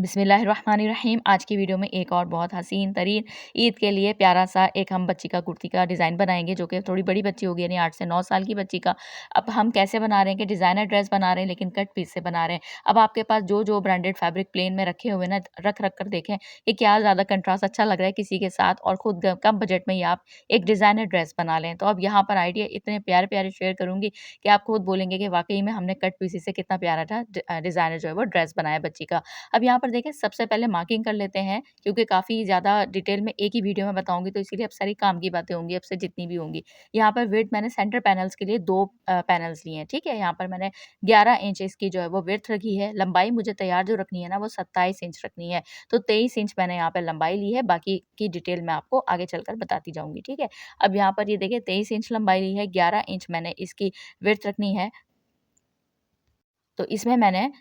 बिस्मिल्लाहिर्रहमानिर्रहीम। आज की वीडियो में एक और बहुत हसीन तरीन ईद के लिए प्यारा सा एक हम बच्ची का कुर्ती का डिज़ाइन बनाएंगे, जो कि थोड़ी बड़ी बच्ची होगी, यानी 8 से 9 साल की बच्ची का। अब हम कैसे बना रहे हैं कि डिज़ाइनर ड्रेस बना रहे हैं, लेकिन कट पीस से बना रहे हैं। अब आपके पास जो जो ब्रांडेड फैब्रिक प्लेन में रखे हुए ना, रख रख कर देखें कि क्या ज़्यादा कंट्रास्ट अच्छा लग रहा है किसी के साथ, और खुद कम बजट में ही आप एक डिज़ाइनर ड्रेस बना लें। तो अब यहाँ पर आइडिया इतने प्यारे प्यारे शेयर करूँगी कि आप खुद बोलेंगे कि वाकई में हमने कट पीस से कितना प्यारा था डिज़ाइनर जो है वो ड्रेस बनाया बच्ची का। अब यहाँ पर देखें, सबसे पहले मार्किंग कर लेते हैं, क्योंकि काफ़ी ज़्यादा डिटेल में एक ही वीडियो में बताऊँगी, तो इसीलिए अब सारी काम की बातें होंगी अब से जितनी भी होंगी। यहाँ पर विड्थ मैंने सेंटर पैनल्स के लिए 2 पैनल्स लिए हैं, ठीक है? यहाँ पर मैंने 11 इंच इसकी जो है वो विड्थ रखी है। लंबाई मुझे तैयार जो रखनी है ना, वो 27 इंच रखनी है। तो 23 इंच मैंने यहाँ पे लंबाई ली है, बाकी की डिटेल मैं आपको आगे चलकर बताती जाऊँगी, ठीक है? अब यहाँ पर ये देखिए 23 इंच लंबाई ली है, 11 इंच मैंने इसकी विड्थ रखनी है। तो इसमें मैंने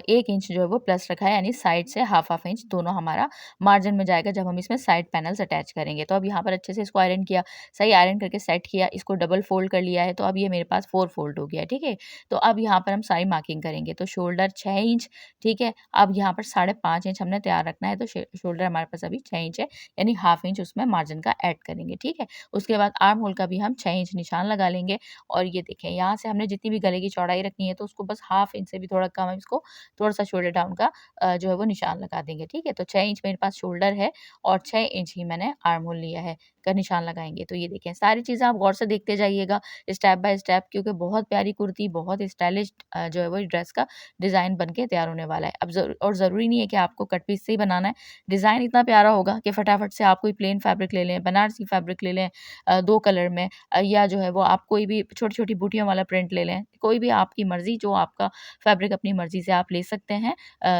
1 इंच जो है वो प्लस रखा है, यानी साइड से हाफ इंच दोनों हमारा मार्जिन में जाएगा जब हम इसमें साइड पैनल्स अटैच करेंगे। तो अब यहाँ पर अच्छे से इसको आयरन किया, सही आयरन करके सेट किया, इसको डबल फ़ोल्ड कर लिया है, तो अब ये मेरे पास 4 फ़ोल्ड हो गया है, ठीक है? तो अब यहाँ पर हम सारी मार्किंग करेंगे। तो शोल्डर 6 इंच, ठीक है? अब यहाँ पर 5.5 इंच हमने तैयार रखना है, तो शोल्डर हमारे पास अभी 6 इंच है, यानी हाफ इंच उसमें मार्जिन का ऐड करेंगे, ठीक है? उसके बाद आर्म होल का भी हम 6 इंच निशान लगा लेंगे, और ये देखें यहाँ से हमने जितनी भी गले की चौड़ाई रखनी है, तो उसको बस हाफ इंच से भी थोड़ा कम हम इसको थोड़ा-सा शोल्डर डाउन का जो है वो निशान लगा देंगे, ठीक है? तो 6 इंच मेरे पास शोल्डर है, और 6 इंच ही मैंने आर्म होल लिया है, का निशान लगाएँगे। तो ये देखें, सारी चीज़ें आप गौर से देखते जाइएगा स्टेप बाय स्टेप, क्योंकि बहुत प्यारी कुर्ती, बहुत स्टाइलिश जो है वो ड्रेस का डिज़ाइन बन के तैयार होने वाला है। अब ज़रूरी नहीं है कि आपको कट पीस से ही बनाना है। डिज़ाइन इतना प्यारा होगा कि फटाफट से आप कोई प्लेन फैब्रिक ले लें, बनारसी फैब्रिक ले लें 2 कलर में, या जो है वो आप कोई भी छोटी-छोटी बूटियों वाला प्रिंट ले लें। कोई भी आपकी मर्ज़ी, जो आपका फैब्रिक अपनी मर्ज़ी से आप ले सकते हैं,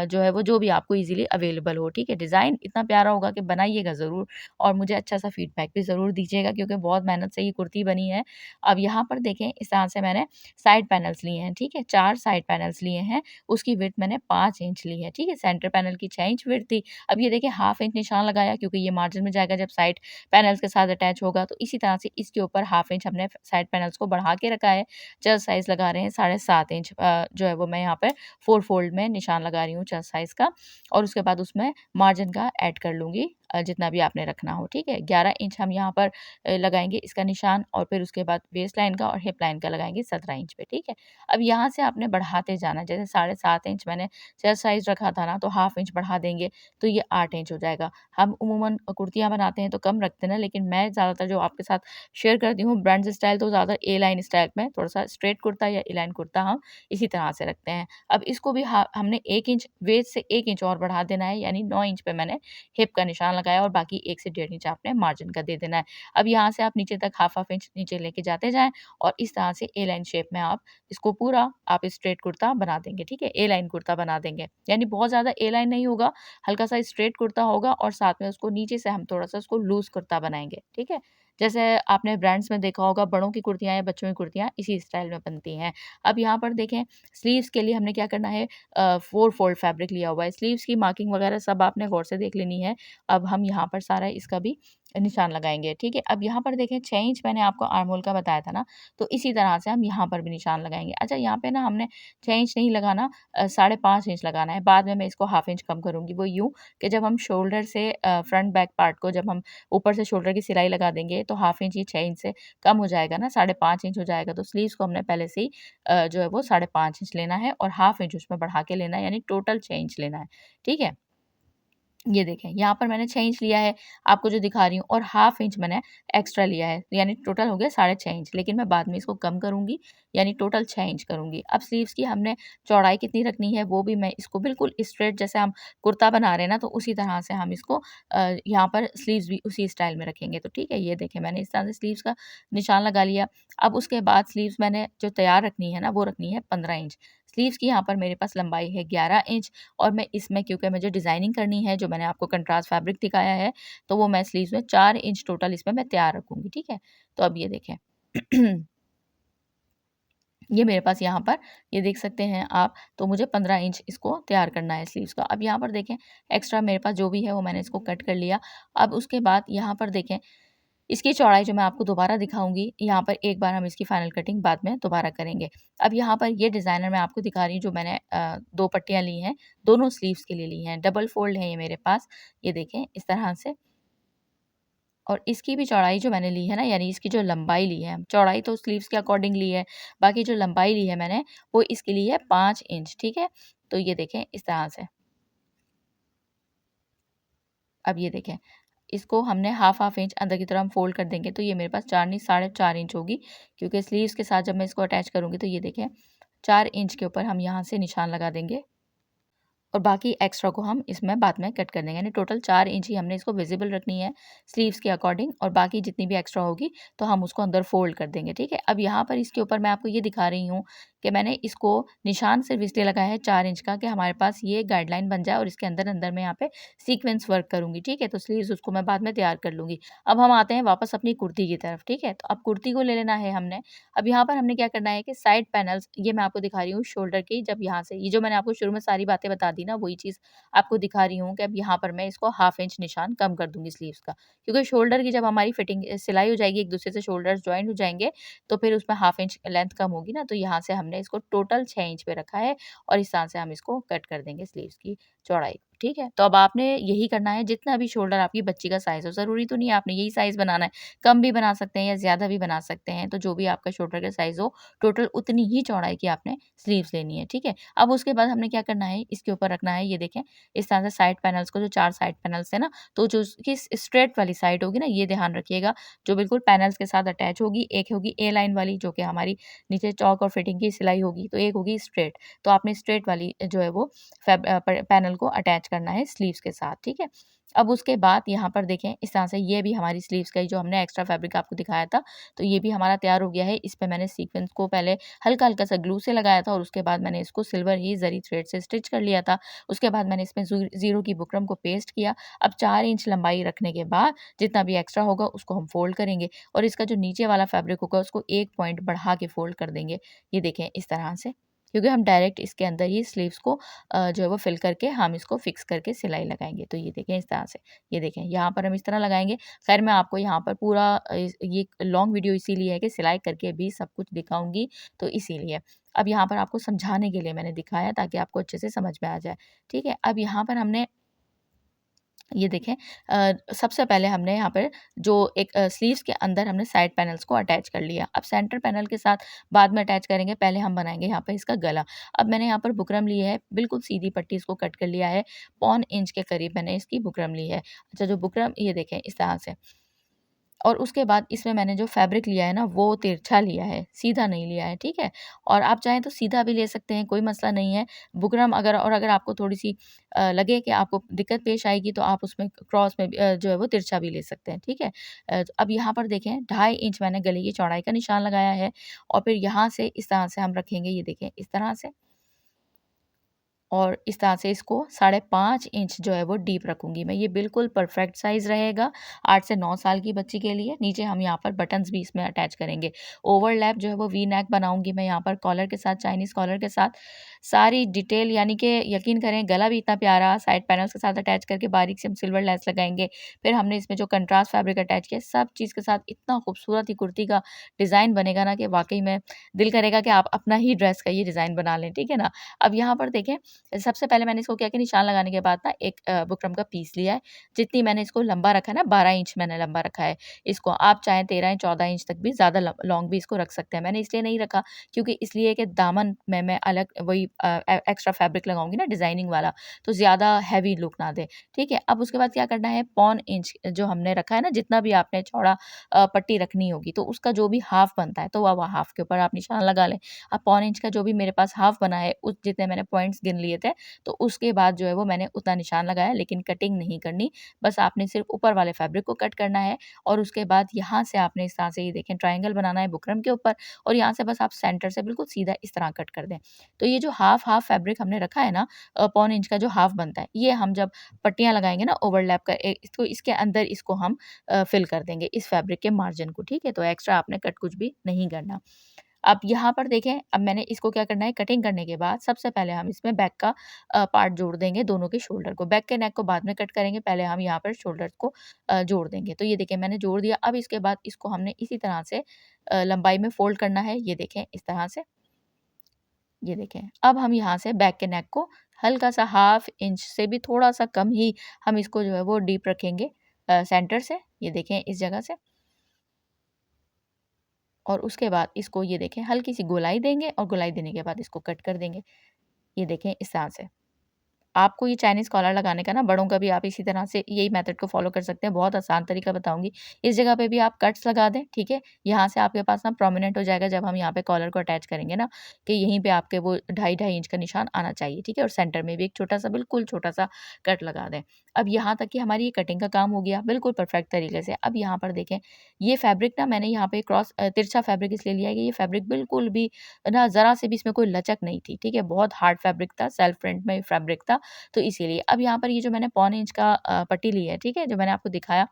जो है वो जो भी आपको ईज़िली अवेलेबल हो, ठीक है? डिज़ाइन इतना प्यारा होगा कि बनाइएगा ज़रूर, और मुझे अच्छा-सा फीडबैक भी ज़रूर दीजिएगा, क्योंकि बहुत मेहनत से ये कुर्ती बनी है। अब यहाँ पर देखें, इस तरह से मैंने साइड पैनल्स लिए हैं, ठीक है? 4 साइड पैनल्स लिए हैं, उसकी विड्थ मैंने 5 इंच ली है, ठीक है? सेंटर पैनल की 6 इंच विड्थ थी। अब ये देखिए हाफ इंच निशान लगाया, क्योंकि ये मार्जिन में जाएगा जब साइड पैनल्स के साथ अटैच होगा। तो इसी तरह से इसके ऊपर हाफ इंच हमने साइड पैनल्स को बढ़ा के रखा है। चेस्ट साइज़ लगा रहे हैं 7.5 इंच, जो है वो मैं यहाँ पे 4 फोल्ड में निशान लगा रही हूँ चेस्ट साइज़ का, और उसके बाद उसमें मार्जिन का ऐड कर लूँगी जितना भी आपने रखना हो, ठीक है? 11 इंच हम यहाँ पर लगाएँगे इसका निशान, और फिर उसके बाद वेस्ट लाइन का और हिप लाइन का लगाएँगे 17 इंच पे, ठीक है? अब यहाँ से आपने बढ़ाते जाना है, जैसे 7.5 इंच मैंने चेस्ट साइज़ रखा था ना, तो हाफ इंच बढ़ा देंगे, तो ये 8 इंच हो जाएगा। हम उमूमन कुर्तियाँ बनाते हैं तो कम रखते हैं ना, लेकिन मैं ज़्यादातर जो आपके साथ शेयर करती हूँ ब्रांड स्टाइल, तो ज़्यादा ए लाइन स्टाइल में, थोड़ा-सा स्ट्रेट कुर्ता या ए लाइन कुर्ता हम इसी तरह से रखते हैं। अब इसको भी हमने 1 इंच वेस्ट से 1 इंच और बढ़ा देना है, यानी 9 इंच पे मैंने हिप का निशान लगाया, और बाकी 1 से 1.5 इंच आपने मार्जिन का दे देना है। अब यहाँ से आप नीचे तक हाफ इंच नीचे लेके जाते जाएँ, और इस तरह से ए लाइन शेप में आप इसको पूरा आप स्ट्रेट कुर्ता बना देंगे, ठीक है? ए लाइन कुर्ता बना देंगे, यानी बहुत ज़्यादा ए लाइन नहीं होगा, हल्का-सा स्ट्रेट कुर्ता होगा, और साथ में उसको नीचे से हम थोड़ा-सा उसको लूज़ कुर्ता बनाएँगे, ठीक है? जैसे आपने ब्रांड्स में देखा होगा, बड़ों की कुर्तियाँ या बच्चों की कुर्तियाँ इसी स्टाइल में बनती हैं। अब यहाँ पर देखें, स्लीव्स के लिए हमने क्या करना है, 4 फोल्ड फैब्रिक लिया हुआ है। स्लीव्स की मार्किंग वगैरह सब आपने गौर से देख लेनी है। अब हम यहाँ पर सारा इसका भी निशान लगाएँगे, ठीक है? अब यहाँ पर देखें, 6 इंच मैंने आपको आर्म होल का बताया था ना, तो इसी तरह से हम यहाँ पर भी निशान लगाएँगे। अच्छा, यहाँ पे ना हमने 6 इंच नहीं लगाना, 5.5 इंच लगाना है। बाद में मैं इसको हाफ इंच कम करूँगी, वो यूँ कि जब हम शोल्डर से फ्रंट बैक पार्ट को जब हम ऊपर से शोल्डर की सिलाई लगा देंगे, तो हाफ इंच, ये 6 इंच से कम हो जाएगा ना, 5.5 इंच हो जाएगा। तो स्लीव्स को हमने पहले से ही जो है वो 5.5 इंच लेना है, और हाफ इंच उसमें बढ़ा के लेना है, यानी टोटल 6 इंच लेना है, ठीक है? ये देखें, यहाँ पर मैंने 6 इंच लिया है, आपको जो दिखा रही हूँ, और हाफ इंच मैंने एक्स्ट्रा लिया है, यानी टोटल हो गया 6.5 इंच, लेकिन मैं बाद में इसको कम करूँगी, यानी टोटल 6 इंच करूँगी। अब स्लीव्स की हमने चौड़ाई कितनी रखनी है, वो भी मैं इसको बिल्कुल स्ट्रेट, जैसे हम कुर्ता बना रहे हैं ना, तो उसी तरह से हम इसको यहाँ पर स्लीव्स भी उसी स्टाइल में रखेंगे। तो ठीक है, ये देखें, मैंने इस तरह से स्लीव्स का निशान लगा लिया। अब उसके बाद स्लीव्स मैंने जो तैयार रखनी है ना, वो रखनी है 15 इंच। स्लीव्स की यहाँ पर मेरे पास लंबाई है 11 इंच, और मैं इसमें, क्योंकि मुझे डिज़ाइनिंग करनी है, जो मैंने आपको कंट्रास्ट फैब्रिक दिखाया है, तो वो मैं स्लीव्स में 4 इंच टोटल इसमें मैं तैयार रखूँगी, ठीक है? तो अब ये देखें ये मेरे पास यहाँ पर, ये देख सकते हैं आप, तो मुझे 15 इंच इसको तैयार करना है स्लीव्स का। अब यहाँ पर देखें, एक्स्ट्रा मेरे पास जो भी है वो मैंने इसको कट कर लिया। अब उसके बाद यहाँ पर देखें, इसकी चौड़ाई जो मैं आपको दोबारा दिखाऊँगी, यहाँ पर एक बार हम इसकी फाइनल कटिंग बाद में दोबारा करेंगे। अब यहाँ पर ये डिज़ाइनर मैं आपको दिखा रही हूँ जो मैंने 2 पट्टियाँ ली हैं, दोनों स्लीव्स के लिए ली हैं। डबल फ़ोल्ड है ये मेरे पास, ये देखें इस तरह से। और इसकी भी चौड़ाई जो मैंने ली है ना, यानी इसकी जो लंबाई ली है, चौड़ाई तो स्लीव्स के अकॉर्डिंग ली है, बाकी जो लंबाई ली है मैंने, वो इसके लिए है 5 इंच, ठीक है? तो ये देखें इस तरह से। अब ये देखें, इसको हमने हाफ इंच अंदर की तरफ हम फ़ोल्ड कर देंगे, तो ये मेरे पास 4 नहीं 4.5 इंच होगी, क्योंकि स्लीव्स के साथ जब मैं इसको अटैच करूँगी, तो ये देखें 4 इंच के ऊपर हम यहाँ से निशान लगा देंगे। और बाकी एक्स्ट्रा को हम इसमें बाद में कट कर देंगे, यानी टोटल 4 इंच ही हमने इसको विजिबल रखनी है स्लीव्स के अकॉर्डिंग, और बाकी जितनी भी एक्स्ट्रा होगी तो हम उसको अंदर फोल्ड कर देंगे, ठीक है। अब यहाँ पर इसके ऊपर मैं आपको ये दिखा रही हूँ कि मैंने इसको निशान सिर्फ इसलिए लगाया है 4 इंच का, कि हमारे पास ये गाइडलाइन बन जाए, और इसके अंदर अंदर मैं यहाँ पे सीक्वेंस वर्क करूँगी, ठीक है। तो स्लीव्स उसको मैं बाद में तैयार कर लूँगी। अब हम आते हैं वापस अपनी कुर्ती की तरफ, ठीक है। तो अब कुर्ती को ले लेना है हमने। अब यहाँ पर हमने क्या करना है कि साइड पैनल्स, ये मैं आपको दिखा रही हूँ शोल्डर की, जब यहाँ से ये जो मैंने आपको शुरू में सारी बातें बता दी ना, वही चीज़ आपको दिखा रही हूँ कि अब यहाँ पर मैं इसको हाफ इंच निशान कम कर दूँगी स्लीव्स का। क्योंकि शोल्डर की जब हमारी फिटिंग सिलाई हो जाएगी, एक-दूसरे से शोल्डर्स जॉइंट हो जाएँगे, तो फिर उसमें हाफ इंच लेंथ कम होगी ना, तो यहाँ से हमने इसको टोटल 6 इंच पे रखा है, और इस तरह से हम इसको कट कर देंगे स्लीव्स की चौड़ाई, ठीक है? तो अब आपने यही करना है, जितना भी शोल्डर आपकी बच्ची का साइज़ हो, ज़रूरी तो नहीं है आपने यही साइज़ बनाना है, कम भी बना सकते हैं या ज़्यादा भी बना सकते हैं। तो जो भी आपका शोल्डर का साइज़ हो, टोटल उतनी ही चौड़ाई की आपने स्लीव्स लेनी है, ठीक है? अब उसके बाद हमने क्या करना है, इसके ऊपर रखना है, ये देखें इस तरह से साइड पैनल्स को, जो 4 साइड पैनल्स है ना, तो जो उसकी स्ट्रेट वाली साइड होगी ना, ये ध्यान रखिएगा, जो बिल्कुल पैनल्स के साथ अटैच होगी, एक होगी ए लाइन वाली जो कि हमारी नीचे चौक और फिटिंग की सिलाई होगी, तो एक होगी स्ट्रेट। तो आपने स्ट्रेट वाली जो है वो पैनल को अटैच करना है स्लीव्स के साथ, ठीक है। अब उसके बाद यहाँ पर देखें इस तरह से, ये भी हमारी स्लीव्स का ही जो हमने एक्स्ट्रा फैब्रिक आपको दिखाया था, तो ये भी हमारा तैयार हो गया है। इस पे मैंने सीक्वेंस को पहले हल्का-हल्का सा ग्लू से लगाया था, और उसके बाद मैंने इसको सिल्वर ही ज़री थ्रेड से स्टिच कर लिया था। उसके बाद मैंने इसमें ज़ीरो की बुकरम को पेस्ट किया। अब 4 इंच लंबाई रखने के बाद जितना भी एक्स्ट्रा होगा उसको हम फ़ोल्ड करेंगे, और इसका जो नीचे वाला फैब्रिक होगा उसको 1 पॉइंट बढ़ा के फ़ोल्ड कर देंगे। ये देखें इस तरह से, क्योंकि हम डायरेक्ट इसके अंदर ही स्लीव्स को जो है वो फिल करके हम इसको फिक्स करके सिलाई लगाएँगे। तो ये देखें इस तरह से, ये देखें यहाँ पर हम इस तरह लगाएँगे। ख़ैर मैं आपको यहाँ पर पूरा ये लॉन्ग वीडियो इसीलिए है कि सिलाई करके भी सब कुछ दिखाऊँगी, तो इसीलिए। अब यहाँ पर आपको समझाने के लिए मैंने दिखाया, ताकि आपको अच्छे से समझ में आ जाए, ठीक है? अब यहाँ पर हमने ये देखें सबसे पहले हमने यहाँ पर जो एक स्लीव्स के अंदर हमने साइड पैनल्स को अटैच कर लिया। अब सेंटर पैनल के साथ बाद में अटैच करेंगे, पहले हम बनाएँगे यहाँ पे इसका गला। अब मैंने यहाँ पर बुकरम ली है, बिल्कुल सीधी पट्टी इसको कट कर लिया है, पौन इंच के करीब मैंने इसकी बुकरम ली है। अच्छा, जो बुकरम ये देखें इस तरह से, और उसके बाद इसमें मैंने जो फैब्रिक लिया है ना, वो तिरछा लिया है, सीधा नहीं लिया है, ठीक है? और आप चाहें तो सीधा भी ले सकते हैं, कोई मसला नहीं है। बुकरम अगर आपको थोड़ी-सी लगे कि आपको दिक्कत पेश आएगी, तो आप उसमें क्रॉस में भी जो है वो तिरछा भी ले सकते हैं, ठीक है? अब यहाँ पर देखें 2.5 इंच मैंने गले की चौड़ाई का निशान लगाया है, और फिर यहाँ से इस तरह से हम रखेंगे, ये देखें इस तरह से। और इस तरह से इसको 5.5 इंच जो है वो डीप रखूँगी मैं। ये बिल्कुल परफेक्ट साइज़ रहेगा 8 से 9 साल की बच्ची के लिए। नीचे हम यहाँ पर बटन्स भी इसमें अटैच करेंगे। ओवरलैप जो है वो वी नेक बनाऊँगी मैं यहाँ पर कॉलर के साथ, चाइनीज़ कॉलर के साथ। सारी डिटेल, यानी कि यकीन करें गला भी इतना प्यारा साइड पैनल्स के साथ अटैच करके बारीक से हम सिल्वर लेस लगाएँगे। फिर हमने इसमें जो कंट्रास्ट फैब्रिक अटैच किया, सब चीज़ के साथ इतना खूबसूरत ही कुर्ती का डिज़ाइन बनेगा ना, कि वाक़ई में दिल करेगा कि आप अपना ही ड्रेस का ये डिज़ाइन बना लें, ठीक है ना? अब यहाँ पर देखें, सबसे पहले मैंने इसको क्या किया, निशान लगाने के बाद ना एक बुकरम का पीस लिया है। जितनी मैंने इसको लंबा रखा है ना, 12 इंच मैंने लंबा रखा है इसको। आप चाहें 13 इंच 14 इंच तक भी ज़्यादा लॉन्ग भी इसको रख सकते हैं। मैंने इसलिए नहीं रखा, क्योंकि इसलिए कि दामन में मैं अलग वही एक्स्ट्रा फैब्रिक लगाऊँगी ना डिज़ाइनिंग वाला, तो ज़्यादा हेवी लुक ना दे, ठीक है? अब उसके बाद क्या करना है, पौन इंच जो हमने रखा है ना, जितना भी आपने चौड़ा पट्टी रखनी होगी, तो उसका जो भी हाफ बनता है, तो वह हाफ के ऊपर आप निशान लगा लें। अब पौन इंच का जो भी मेरे पास हाफ बना है, उस जितने मैंने पॉइंट्स गिन लिए थे, तो उसके बाद जो है वो मैंने उतना निशान लगाया, लेकिन कटिंग नहीं करनी। बस आपने सिर्फ़ ऊपर वाले फैब्रिक को कट करना है, और उसके बाद यहाँ से आपने इस तरह से ये देखें ट्रायंगल बनाना है बुकरम के ऊपर, और यहाँ से बस आप सेंटर से बिल्कुल सीधा इस तरह कट कर दें। तो ये जो हाफ फैब्रिक हमने रखा है ना, पौन इंच का जो हाफ बनता है, ये हम जब पट्टियाँ लगाएँगे ना ओवरलैप कर इसको, इसके अंदर इसको हम फिल कर देंगे इस फैब्रिक के मार्जिन को, ठीक है? तो एक्स्ट्रा आपने कट कुछ भी नहीं करना। अब यहाँ पर देखें, अब मैंने इसको क्या करना है, कटिंग करने के बाद सबसे पहले हम इसमें बैक का पार्ट जोड़ देंगे, दोनों के शोल्डर को। बैक के नेक को बाद में कट करेंगे, पहले हम यहाँ पर शोल्डर्स को जोड़ देंगे। तो ये देखिए मैंने जोड़ दिया। अब इसके बाद इसको हमने इसी तरह से लंबाई में फ़ोल्ड करना है, ये देखें इस तरह से। ये देखें, अब हम यहाँ से बैक के नेक को हल्का-सा हाफ इंच से भी थोड़ा-सा कम ही हम इसको जो है वो डीप रखेंगे सेंटर से, ये देखें इस जगह से। और उसके बाद इसको ये देखें हल्की-सी गोलाई देंगे और गोलाई देने के बाद इसको कट कर देंगे। ये देखें इस तरह से। आपको ये चाइनीज़ कॉलर लगाने का ना, बड़ों का भी आप इसी तरह से यही मेथड को फ़ॉलो कर सकते हैं। बहुत आसान तरीका बताऊँगी। इस जगह पे भी आप कट्स लगा दें, ठीक है? यहाँ से आपके पास ना प्रोमिनेंट हो जाएगा जब हम यहाँ पे कॉलर को अटैच करेंगे ना, कि यहीं पे आपके वो ढाई ढाई इंच का निशान आना चाहिए, ठीक है? और सेंटर में भी एक छोटा-सा, बिल्कुल छोटा-सा कट लगा दें। अब यहाँ तक कि हमारी ये कटिंग का काम हो गया, बिल्कुल परफेक्ट तरीके से। अब यहाँ पर देखें, ये फैब्रिक ना मैंने यहाँ पे तिरछा फैब्रिक इसलिए लिया है कि ये फैब्रिक बिल्कुल भी ना ज़रा से भी इसमें कोई लचक नहीं थी, ठीक है? बहुत हार्ड फैब्रिक था, सेल्फ प्रिंट में फैब्रिक था। तो इसीलिए अब यहाँ पर ये जो मैंने पौने इंच का पट्टी ली है, ठीक है? जो मैंने आपको दिखाया,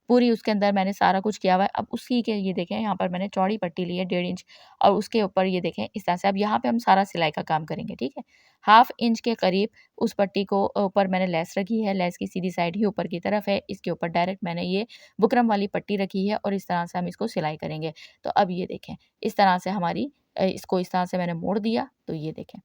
पूरी उसके अंदर मैंने सारा कुछ किया हुआ है। अब उसी के ये देखें यहाँ पर मैंने चौड़ी पट्टी ली है 1.5 इंच और उसके ऊपर ये देखें इस तरह से। अब यहाँ पे हम सारा सिलाई का काम करेंगे, ठीक है? हाफ इंच के करीब उस पट्टी को ऊपर मैंने लेस रखी है, लेस की सीधी साइड ही ऊपर की तरफ है। इसके ऊपर डायरेक्ट मैंने ये बुकरम वाली पट्टी रखी है और इस तरह से हम इसको सिलाई करेंगे। तो अब ये देखें, इस तरह से हमारी इसको इस तरह से मैंने मोड़ दिया, तो ये देखें।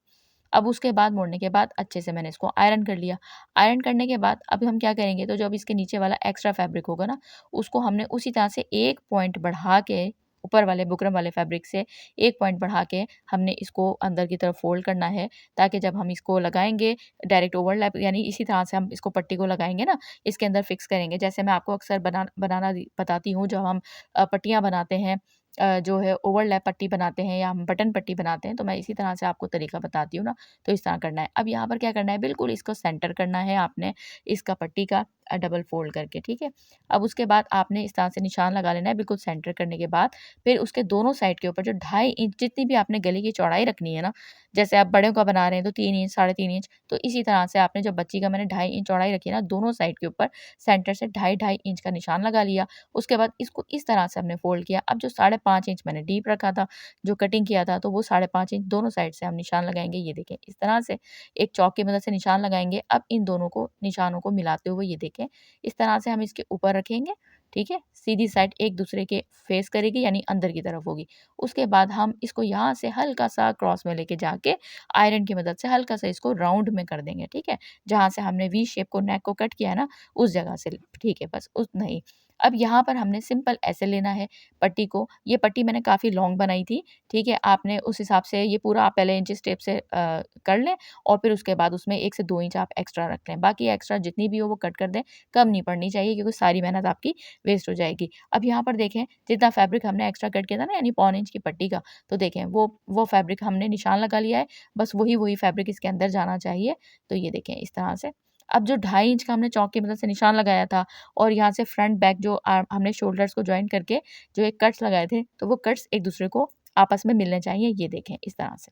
अब उसके बाद मोड़ने के बाद अच्छे से मैंने इसको आयरन कर लिया। आयरन करने के बाद अब हम क्या करेंगे, तो जो अब इसके नीचे वाला एक्स्ट्रा फैब्रिक होगा ना, उसको हमने उसी तरह से 1 पॉइंट बढ़ा के, ऊपर वाले बुकरम वाले फैब्रिक से 1 पॉइंट बढ़ा के हमने इसको अंदर की तरफ फ़ोल्ड करना है, ताकि जब हम इसको लगाएँगे डायरेक्ट ओवरलैप, यानी इसी तरह से हम इसको पट्टी को लगाएँगे ना, इसके अंदर फिक्स करेंगे। जैसे मैं आपको अक्सर बनाना बताती हूँ, जब हम पट्टियाँ बनाते हैं, जो है ओवरलैप पट्टी बनाते हैं या हम बटन पट्टी बनाते हैं, तो मैं इसी तरह से आपको तरीका बताती हूँ ना, तो इस तरह करना है। अब यहाँ पर क्या करना है, बिल्कुल इसको सेंटर करना है आपने, इसका पट्टी का डबल फ़ोल्ड करके, ठीक है? अब उसके बाद आपने इस तरह से निशान लगा लेना है, बिल्कुल सेंटर करने के बाद फिर उसके दोनों साइड के ऊपर जो 2.5 इंच जितनी भी आपने गले की चौड़ाई रखनी है ना, जैसे आप बड़ों का बना रहे हैं तो 3 इंच, साढ़े 3 इंच, तो इसी तरह से आपने जो बच्ची का मैंने 2.5 इंच चौड़ाई रखी है ना, दोनों साइड के ऊपर सेंटर से ढाई ढाई इंच का निशान लगा लिया। उसके बाद इसको इस तरह से हमने फ़ोल्ड किया। अब जो 5.5 इंच मैंने डीप रखा था, जो कटिंग किया था, तो वो 5.5 इंच दोनों साइड से हम निशान लगाएँगे। ये देखें, इस तरह से एक चॉक की मदद से निशान लगाएँगे। अब इन दोनों को निशानों को मिलाते हुए ये देखें, इस तरह से हम इसके ऊपर रखेंगे, ठीक है? सीधी साइड एक दूसरे के फेस करेगी, यानी अंदर की तरफ होगी। उसके बाद हम इसको यहाँ से हल्का-सा क्रॉस में लेके जाके आयरन की मदद से हल्का-सा इसको राउंड में कर देंगे, ठीक है? जहाँ से हमने वी शेप को, नेक को कट किया है ना, उस जगह से, ठीक है? बस उतना ही। अब यहाँ पर हमने सिंपल ऐसे लेना है पट्टी को। ये पट्टी मैंने काफ़ी लॉन्ग बनाई थी, ठीक है? आपने उस हिसाब से ये पूरा आप पहले इंचेस टेप से कर लें और फिर उसके बाद उसमें 1 से 2 इंच आप एक्स्ट्रा रख लें। बाकी एक्स्ट्रा जितनी भी हो वो कट कर दें, कम नहीं पड़नी चाहिए क्योंकि सारी मेहनत आपकी वेस्ट हो जाएगी। अब यहाँ पर देखें, जितना फैब्रिक हमने एक्स्ट्रा कट किया था ना, यानी पौने इंच की पट्टी का, तो देखें वो फैब्रिक हमने निशान लगा लिया है, बस वही फैब्रिक इसके अंदर जाना चाहिए। तो ये देखें इस तरह से। अब जो 2.5 इंच का हमने चॉक की मदद से निशान लगाया था और यहाँ से फ्रंट बैक जो हमने शोल्डर्स को जॉइन करके जो एक कट्स लगाए थे, तो वो कट्स एक दूसरे को आपस में मिलने चाहिए, ये देखें इस तरह से।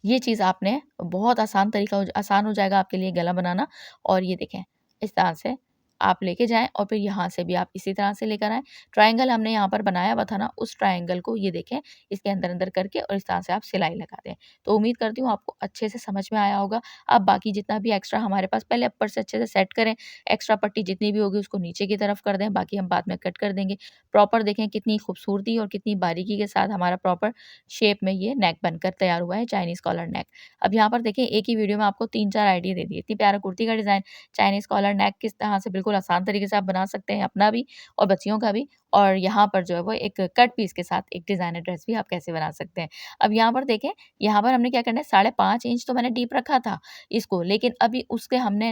ये चीज़ आपने बहुत आसान हो जाएगा आपके लिए गला बनाना और ये देखें, इस तरह से आप लेके जाएँ और फिर यहाँ से भी आप इसी तरह से लेकर आएँ। ट्रायंगल हमने यहाँ पर बनाया हुआ था ना, उस ट्रायंगल को ये देखें, इसके अंदर-अंदर करके और इस तरह से आप सिलाई लगा दें। तो उम्मीद करती हूँ आपको अच्छे से समझ में आया होगा। अब बाकी जितना भी एक्स्ट्रा हमारे पास, पहले ऊपर से अच्छे से सेट करें, एक्स्ट्रा पट्टी जितनी भी होगी उसको नीचे की तरफ कर दें, बाकी हम बाद में कट कर देंगे। प्रॉपर देखें कितनी खूबसूरती और कितनी बारीकी के साथ हमारा प्रॉपर शेप में ये नेक बनकर तैयार हुआ है, चाइनीज़ कॉलर नेक। अब यहाँ पर देखिए, एक ही वीडियो में आपको 3-4 आइडिया दे दिए। इतनी प्यारा कुर्ती का डिज़ाइन, चाइनीज़ कॉलर नेक किस तरह से बिल्कुल आसान तरीके से आप बना सकते हैं, अपना भी और बच्चियों का भी। और यहाँ पर जो है वो एक कट पीस के साथ एक डिज़ाइनर ड्रेस भी आप कैसे बना सकते हैं। अब यहाँ पर देखें, यहाँ पर हमने क्या करना है, 5.5 इंच तो मैंने डीप रखा था इसको, लेकिन अभी उसके हमने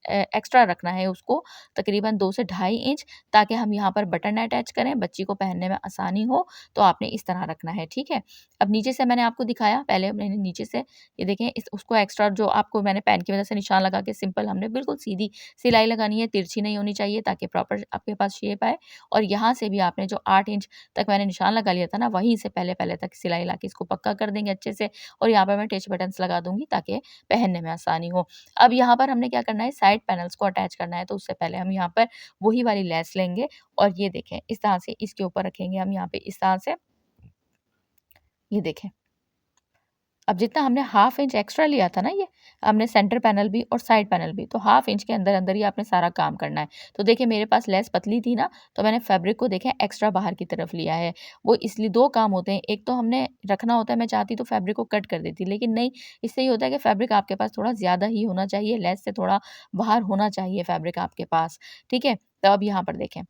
एक्स्ट्रा रखना है उसको तकरीबन 2 से ढाई इंच, ताकि हम यहाँ पर बटन अटैच करें, बच्ची को पहनने में आसानी हो, तो आपने इस तरह रखना है, ठीक है? अब नीचे से मैंने आपको दिखाया, पहले मैंने नीचे से ये देखें, इस उसको एक्स्ट्रा जो आपको मैंने पेन की वजह से निशान लगा के सिंपल हमने बिल्कुल सीधी सिलाई लगानी है, तिरछी नहीं होनी चाहिए ताकि प्रॉपर आपके पास शेप आए। और यहाँ से भी आपने जो 8 इंच तक मैंने निशान लगा लिया था ना, वहीं से पहले-पहले तक सिलाई लगा के इसको पक्का कर देंगे अच्छे से और यहाँ पर मैं टिच बटन्स लगा दूँगी ताकि पहनने में आसानी हो। अब यहाँ पर हमने क्या करना है, साइड पैनल्स को अटैच करना है, तो उससे पहले हम यहाँ पर वही वाली लेस लेंगे और ये देखें, इस तरह से इसके ऊपर रखेंगे हम यहाँ पे इस तरह से ये देखें। अब जितना हमने हाफ इंच एक्स्ट्रा लिया था ना ये, हमने सेंटर पैनल भी और साइड पैनल भी, तो हाफ इंच के अंदर-अंदर ही आपने सारा काम करना है। तो देखिए मेरे पास लेस पतली थी ना, तो मैंने फैब्रिक को देखें एक्स्ट्रा बाहर की तरफ लिया है। वो इसलिए 2 काम होते हैं, एक तो हमने रखना होता है, मैं चाहती तो फैब्रिक को कट कर देती, लेकिन नहीं, इससे ये होता है कि फैब्रिक आपके पास थोड़ा ज़्यादा ही होना चाहिए, लेस से थोड़ा बाहर होना चाहिए फैब्रिक आपके पास, ठीक है? तो अब यहाँ पर देखें,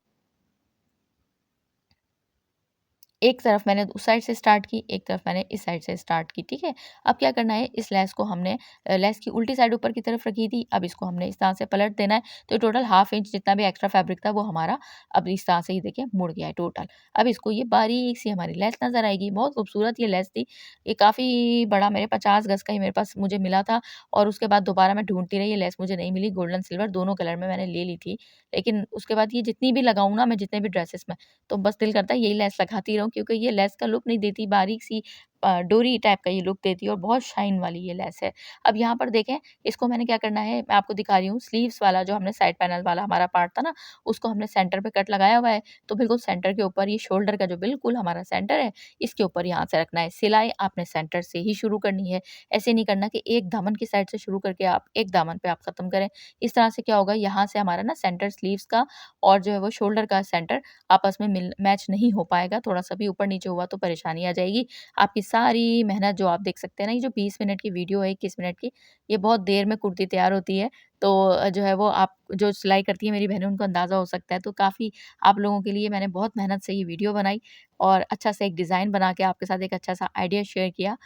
एक तरफ मैंने उस साइड से स्टार्ट की, एक तरफ मैंने इस साइड से स्टार्ट की, ठीक है? अब क्या करना है, इस लेस को हमने लेस की उल्टी साइड ऊपर की तरफ रखी थी, अब इसको हमने इस तरह से पलट देना है, तो टोटल हाफ इंच जितना भी एक्स्ट्रा फैब्रिक था वो हमारा अब इस तरह से ही देखिए मुड़ गया है टोटल। अब इसको ये बारीक सी हमारी लेस नज़र आएगी, बहुत खूबसूरत ये लेस थी, ये काफ़ी बड़ा मेरे 50 गज़ का ही मेरे पास मुझे मिला था और उसके बाद दोबारा मैं ढूँढती रही, ये लेस मुझे नहीं मिली, गोल्डन सिल्वर दोनों कलर में मैंने ले ली थी। लेकिन उसके बाद ये जितनी भी लगाऊँ ना मैं जितने भी ड्रेसेस में, तो बस दिल करता है यही लेस लगाती रहूँ क्योंकि ये लेस का लुक नहीं देती, बारीक-सी डोरी टाइप का ये लुक देती है और बहुत शाइन वाली ये लेस है। अब यहाँ पर देखें, इसको मैंने क्या करना है, मैं आपको दिखा रही हूँ, स्लीव्स वाला जो हमने साइड पैनल वाला हमारा पार्ट था ना, उसको हमने सेंटर पे कट लगाया हुआ है, तो बिल्कुल सेंटर के ऊपर ये शोल्डर का जो बिल्कुल हमारा सेंटर है, इसके ऊपर यहाँ से रखना है। सिलाई आपने सेंटर से ही शुरू करनी है, ऐसे नहीं करना कि एक दामन की साइड से शुरू करके आप एक दामन पे आप खत्म करें। इस तरह से क्या होगा, यहाँ से हमारा ना सेंटर स्लीव्स का और जो है वो शोल्डर का सेंटर आपस में मिल मैच नहीं हो पाएगा, थोड़ा-सा भी ऊपर-नीचे हुआ तो परेशानी आ जाएगी। आपकी सारी मेहनत जो आप देख सकते हैं ना, ये जो 20 मिनट की वीडियो है, 21 मिनट की, ये बहुत देर में कुर्ती तैयार होती है। तो जो है वो आप जो सिलाई करती हैं मेरी बहनें, उनको अंदाज़ा हो सकता है। तो काफ़ी आप लोगों के लिए मैंने बहुत मेहनत से ये वीडियो बनाई और अच्छा से एक डिज़ाइन बना के आपके साथ एक अच्छा-सा आइडिया शेयर किया।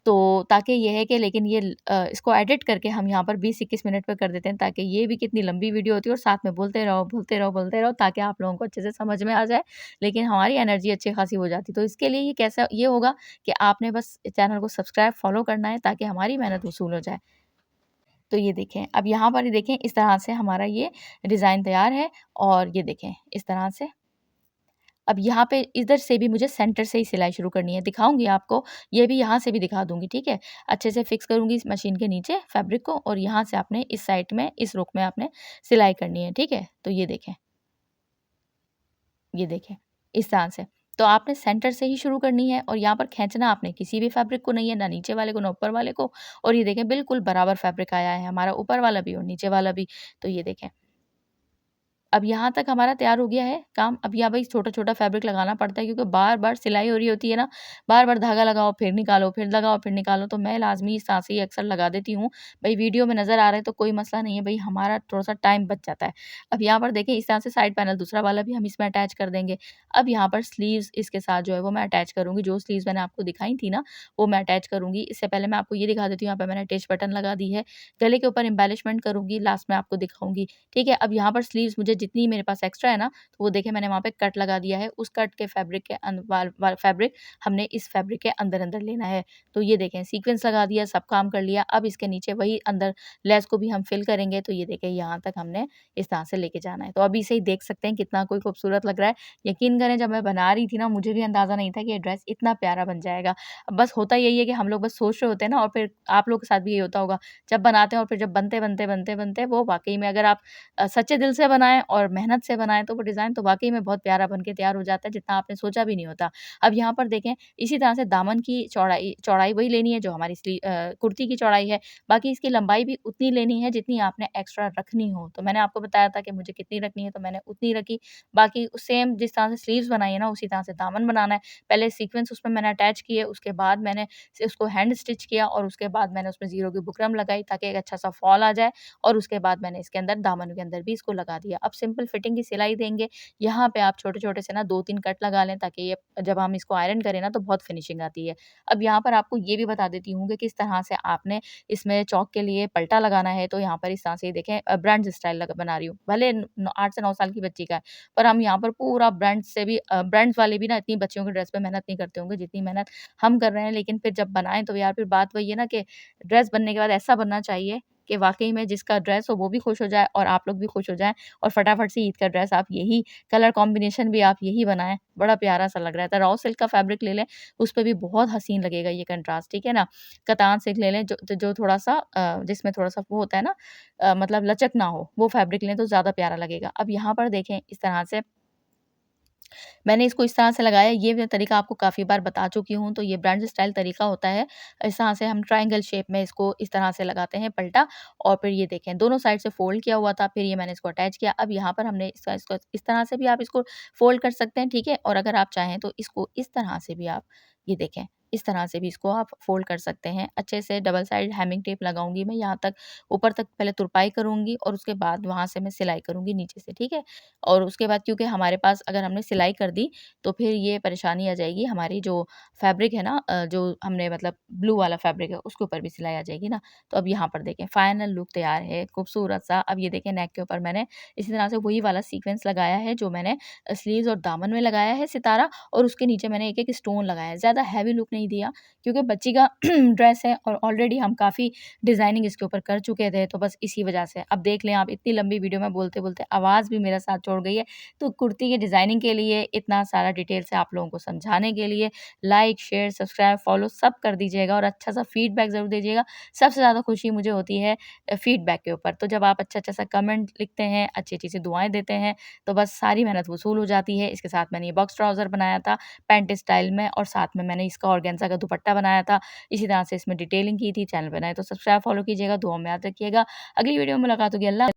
तो ताकि ये है कि लेकिन ये इसको एडिट करके हम यहाँ पर 20-21 मिनट पे कर देते हैं ताकि ये भी कितनी लंबी वीडियो होती है और साथ में बोलते रहो, बोलते रहो, बोलते रहो ताकि आप लोगों को अच्छे से समझ में आ जाए, लेकिन हमारी एनर्जी अच्छी खासी हो जाती है। तो इसके लिए ये कैसा ये होगा कि आपने बस चैनल को सब्सक्राइब, फॉलो करना है ताकि हमारी मेहनत वसूल हो जाए। तो ये देखें, अब यहाँ पर ये देखें इस तरह से हमारा ये डिज़ाइन तैयार है और ये देखें इस तरह से अब यहाँ पे इधर से भी मुझे सेंटर से ही सिलाई शुरू करनी है, दिखाऊँगी आपको, ये भी यहाँ से भी दिखा दूँगी, ठीक है? अच्छे से फिक्स करूँगी इस मशीन के नीचे फैब्रिक को और यहाँ से आपने इस साइड में, इस रुख में आपने सिलाई करनी है, ठीक है? तो ये देखें, इस तरह से। तो आपने सेंटर से ही शुरू करनी है और यहाँ पर खींचना आपने किसी भी फैब्रिक को नहीं है, ना नीचे वाले को, ना ऊपर वाले को और ये देखें बिल्कुल बराबर फैब्रिक आया है हमारा ऊपर वाला भी और नीचे वाला भी। तो ये देखें। अब यहाँ तक हमारा तैयार हो गया है काम। अब यहाँ भई छोटा-छोटा फैब्रिक लगाना पड़ता है क्योंकि बार-बार सिलाई हो रही होती है ना, बार-बार धागा लगाओ, फिर निकालो, फिर लगाओ, फिर निकालो, तो मैं लाज़मी इस सांसे ही अक्सर लगा देती हूँ। भई वीडियो में नज़र आ रहा है तो कोई मसला नहीं है, भई हमारा थोड़ा-सा टाइम बच जाता है। अब यहाँ पर देखिए इस तरह से साइड पैनल दूसरा वाला भी हम इसमें अटैच कर देंगे। अब यहाँ पर स्लीव्स इसके साथ जो है वो मैं अटैच करूँगी, जो स्लीव्स मैंने आपको दिखाई थी ना, वो मैं अटैच करूँगी। इससे पहले मैं आपको ये दिखा देती हूँ, यहाँ पे मैंने अटैच बटन लगा दी है। गले के ऊपर एम्बेलिशमेंट करूँगी, लास्ट में आपको दिखाऊँगी। ठीक है? अब यहाँ पर स्लीव्स मुझे जितनी मेरे पास एक्स्ट्रा है ना, तो वो देखिए मैंने वहाँ पे कट लगा दिया है। उस कट के फैब्रिक के वाल फैब्रिक हमने इस फैब्रिक के अंदर-अंदर लेना है। तो ये देखें सीक्वेंस लगा दिया, सब काम कर लिया। अब इसके नीचे वही अंदर लेस को भी हम फिल करेंगे। तो ये देखिए यहाँ तक हमने इस तरह से लेके जाना है। तो अभी से ही देख सकते हैं कितना कोई खूबसूरत लग रहा है। यकीन करें जब मैं बना रही थी ना, मुझे भी अंदाज़ा नहीं था कि ये ड्रेस इतना प्यारा बन जाएगा। अब बस होता यही है कि हम लोग बस सोच रहे होते हैं ना और फिर आप लोगों के साथ भी यही होता होगा। जब बनाते हैं और फिर जब बनते वो वाक़ई में अगर आप सच्चे दिल से बनाएँ और मेहनत से बनाएँ तो वो डिज़ाइन तो वाक़ई में बहुत प्यारा बन के तैयार हो जाता है जितना आपने सोचा भी नहीं होता। अब यहाँ पर देखें इसी तरह से दामन की चौड़ाई चौड़ाई वही लेनी है जो हमारी कुर्ती की चौड़ाई है। बाकी इसकी लंबाई भी उतनी लेनी है जितनी आपने एक्स्ट्रा रखनी हो। तो मैंने आपको बताया था कि मुझे कितनी रखनी है तो मैंने उतनी रखी। बाकी सेम जिस तरह से स्लीव्स बनाई है ना उसी तरह से दामन बनाना है। पहले सीक्वेंस उसमें मैंने अटैच किए उसके बाद मैंने उसको हैंड स्टिच किया और उसके बाद मैंने उसमें ज़ीरो की बुकरम लगाई ताकि एक अच्छा-सा फॉल आ जाए और उसके बाद मैंने इसके अंदर दामन के अंदर भी इसको लगा दिया। अब सिंपल फिटिंग की सिलाई देंगे, यहाँ पे आप छोटे-छोटे से ना 2-3 कट लगा लें ताकि ये जब हम इसको आयरन करें ना तो बहुत फिनिशिंग आती है। अब यहाँ पर आपको ये भी बता देती हूँ कि किस तरह से आपने इसमें चौक के लिए पल्टा लगाना है, तो यहाँ पर इस तरह से देखें ब्रांच स्टाइल लग बना रही हूँ। भले 8 से 9 साल की बच्ची का है, पर हम यहाँ पर पूरा ब्रांच से भी ब्रांड्स वाले भी ना इतनी बच्चियों की ड्रेस पे मेहनत नहीं करते होंगे जितनी मेहनत हम कर रहे हैं। लेकिन फिर जब बनाएँ तो यार फिर बात वही है ना कि ड्रेस बनने के बाद ऐसा बनना चाहिए कि वाक़ई में जिसका ड्रेस हो वो भी खुश हो जाए और आप लोग भी खुश हो जाएँ और फटाफट से ईद का ड्रेस आप यही कलर कॉम्बिनेशन भी आप यही बनाएँ, बड़ा प्यारा-सा लग रहा था। रॉ सिल्क का फैब्रिक ले लें, उस पे भी बहुत हसीन लगेगा ये कंट्रास्ट, ठीक है ना? कतान सिल्क ले लें जो थोड़ा-सा जिसमें थोड़ा-सा वो होता है ना मतलब लचक ना हो, वो फैब्रिक लें तो ज़्यादा प्यारा लगेगा। अब यहाँ पर देखें इस तरह से मैंने इसको इस तरह से लगाया, ये मैं तरीका आपको काफ़ी बार बता चुकी हूँ, तो ये ब्रांच स्टाइल तरीका होता है। इस तरह से हम ट्रायंगल शेप में इसको इस तरह से लगाते हैं पलटा, और फिर ये देखें दोनों साइड से फ़ोल्ड किया हुआ था, फिर ये मैंने इसको अटैच किया। अब यहाँ पर हमने इसको इस तरह से भी आप इसको फ़ोल्ड कर सकते हैं, ठीक है? और अगर आप चाहें तो इसको इस तरह से भी आप ये देखें, इस तरह से भी इसको आप फ़ोल्ड कर सकते हैं। अच्छे से डबल साइड हेमिंग टेप लगाऊँगी मैं यहाँ तक, ऊपर तक पहले तुरपाई करूँगी और उसके बाद वहाँ से मैं सिलाई करूँगी नीचे से, ठीक है? और उसके बाद क्योंकि हमारे पास अगर हमने सिलाई कर दी तो फिर ये परेशानी आ जाएगी, हमारी जो फैब्रिक है ना जो हमने मतलब ब्लू वाला फैब्रिक है उसके ऊपर भी सिलाई आ जाएगी ना। तो अब यहाँ पर देखें फाइनल लुक तैयार है खूबसूरत सा। अब ये देखें नेक के ऊपर मैंने इसी तरह से वही वाला सीक्वेंस लगाया है जो मैंने स्लीव्स और दामन में लगाया है सितारा, और उसके नीचे मैंने एक-एक स्टोन लगाया है। ज़्यादा हैवी लुक नहीं दिया क्योंकि बच्ची का ड्रेस है और ऑलरेडी हम काफ़ी डिज़ाइनिंग इसके ऊपर कर चुके थे, तो बस इसी वजह से। अब देख लें आप, इतनी लंबी वीडियो में बोलते-बोलते आवाज़ भी मेरा साथ छोड़ गई है। तो कुर्ती की डिज़ाइनिंग के लिए इतना सारा डिटेल से आप लोगों को समझाने के लिए लाइक, शेयर, सब्सक्राइब, फॉलो सब कर दीजिएगा और अच्छा-सा फीडबैक ज़रूर दीजिएगा। सबसे ज़्यादा खुशी मुझे होती है फीडबैक के ऊपर। तो जब आप अच्छा-अच्छा सा कमेंट लिखते हैं, अच्छी-अच्छी सी दुआएँ देते हैं, तो बस सारी मेहनत वसूल हो जाती है। इसके साथ मैंने ये बॉक्स ट्राउज़र बनाया था पैंट स्टाइल में, और साथ में मैंने इसका ऑर्गेन्जा का दुपट्टा बनाया था। इसी तरह से इसमें डिटेलिंग की थी। चैनल बनाए तो सब्सक्राइब, फॉलो कीजिएगा। दुआ में याद रखिएगा। अगली वीडियो में मुलाकात होगी। अल्लाह